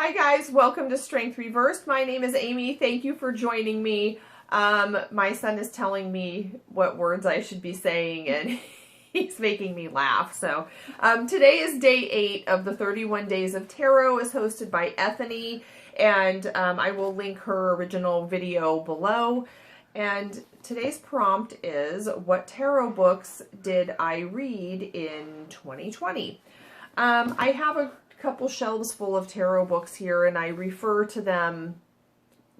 Hi guys, welcome to Strength Reversed. My name is Amy. Thank you for joining me. My son is telling me what words I should be saying and he's making me laugh. So today is day 8 of the 31 Days of Tarot, is hosted by Ethony, and I will link her original video below. And today's prompt is, what tarot books did I read in 2020? I have a couple shelves full of tarot books here, and I refer to them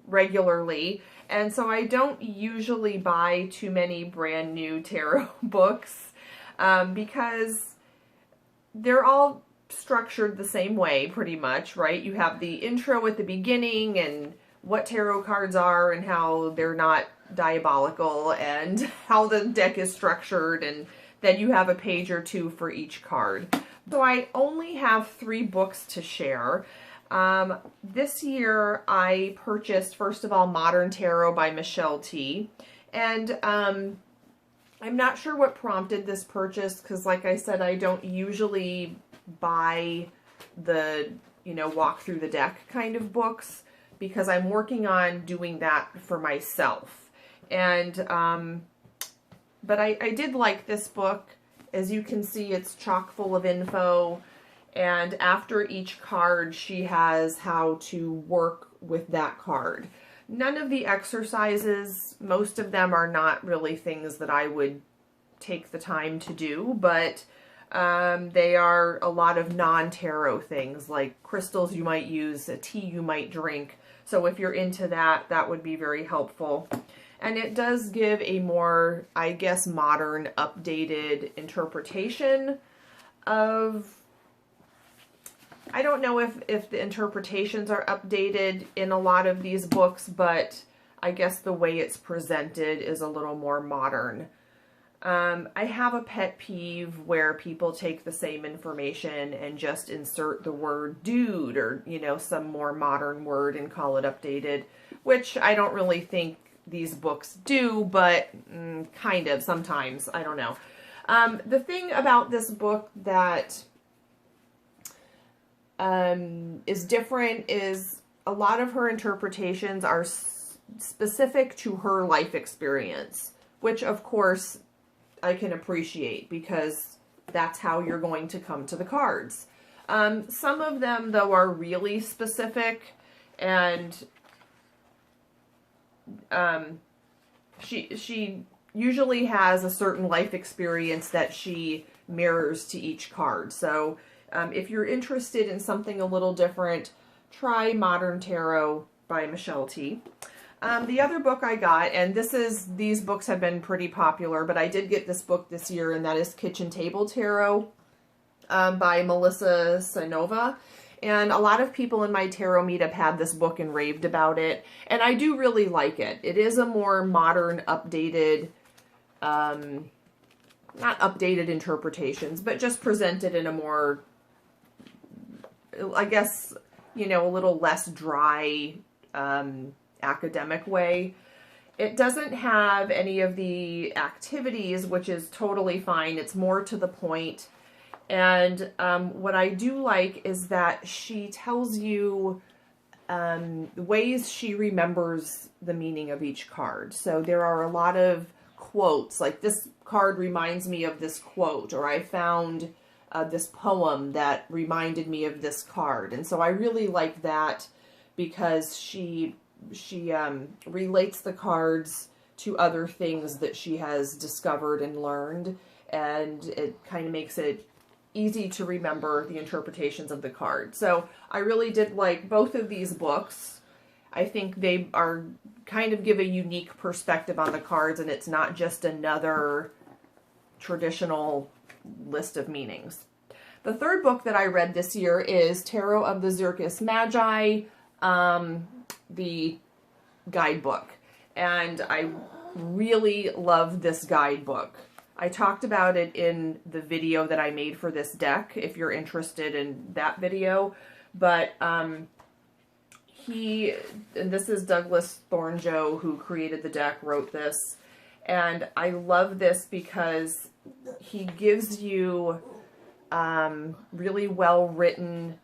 regularly, and so I don't usually buy too many brand new tarot books because they're all structured the same way pretty much, right? You have the intro at the beginning and what tarot cards are and how they're not diabolical and how the deck is structured, and then you have a page or two for each card. So I only have 3 books to share. This year I purchased, first of all, Modern Tarot by Michele, and I'm not sure what prompted this purchase because, like I said, I don't usually buy the, walk through the deck kind of books because I'm working on doing that for myself. And, but I did like this book. As you can see, it's chock full of info, and after each card she has how to work with that card. None of the exercises, most of them are not really things that I would take the time to do, but they are a lot of non-tarot things, like crystals you might use, a tea you might drink. So if you're into that, that would be very helpful. And it does give a more, I guess, modern, updated interpretation of, I don't know if the interpretations are updated in a lot of these books, but I guess the way it's presented is a little more modern. I have a pet peeve where people take the same information and just insert the word dude or, some more modern word and call it updated, which I don't really think these books do, but kind of sometimes. I don't know. The thing about this book that is different is a lot of her interpretations are specific to her life experience, which of course I can appreciate because that's how you're going to come to the cards. Some of them, though, are really specific, and she usually has a certain life experience that she mirrors to each card. So if you're interested in something a little different, try Modern Tarot by Michele. The other book I got, and these books have been pretty popular, but I did get this book this year, and that is Kitchen Table Tarot by Melissa Sanova. And a lot of people in my tarot meetup had this book and raved about it. And I do really like it. It is a more modern, updated, not updated interpretations, but just presented in a more, I guess, a little less dry, academic way. It doesn't have any of the activities, which is totally fine. It's more to the point. And what I do like is that she tells you ways she remembers the meaning of each card. So there are a lot of quotes, like this card reminds me of this quote, or I found this poem that reminded me of this card. And so I really like that because she relates the cards to other things that she has discovered and learned, and it kind of makes it easy to remember the interpretations of the card. So I really did like both of these books. I think they are kind of give a unique perspective on the cards, and it's not just another traditional list of meanings. The third book that I read this year is Tarot of the Zirkus Magi, the guidebook. And I really love this guidebook. I talked about it in the video that I made for this deck, if you're interested in that video. But and this is Douglas Thornjoe, who created the deck, wrote this. And I love this because he gives you really well-written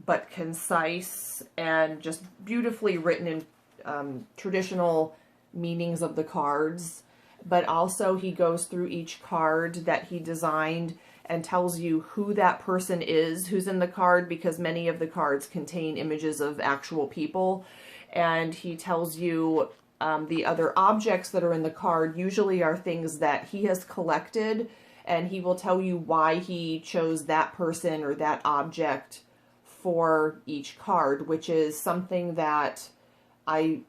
but concise and just beautifully written in traditional meanings of the cards. But also he goes through each card that he designed and tells you who that person is who's in the card, because many of the cards contain images of actual people. And he tells you the other objects that are in the card usually are things that he has collected, and he will tell you why he chose that person or that object for each card, which is something that I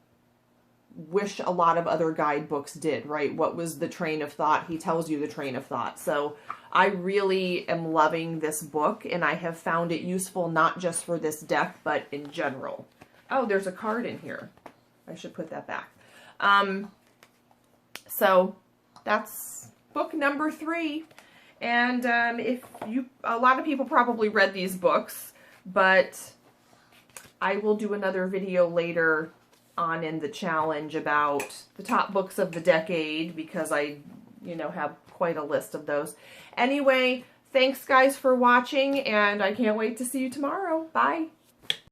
wish a lot of other guidebooks did, right? What was the train of thought? He tells you the train of thought. So I really am loving this book, and I have found it useful not just for this deck, but in general. Oh, there's a card in here. I should put that back. So that's book number 3. And a lot of people probably read these books, but I will do another video later on in the challenge about the top books of the decade, because I, have quite a list of those. Anyway, thanks guys for watching, and I can't wait to see you tomorrow. Bye.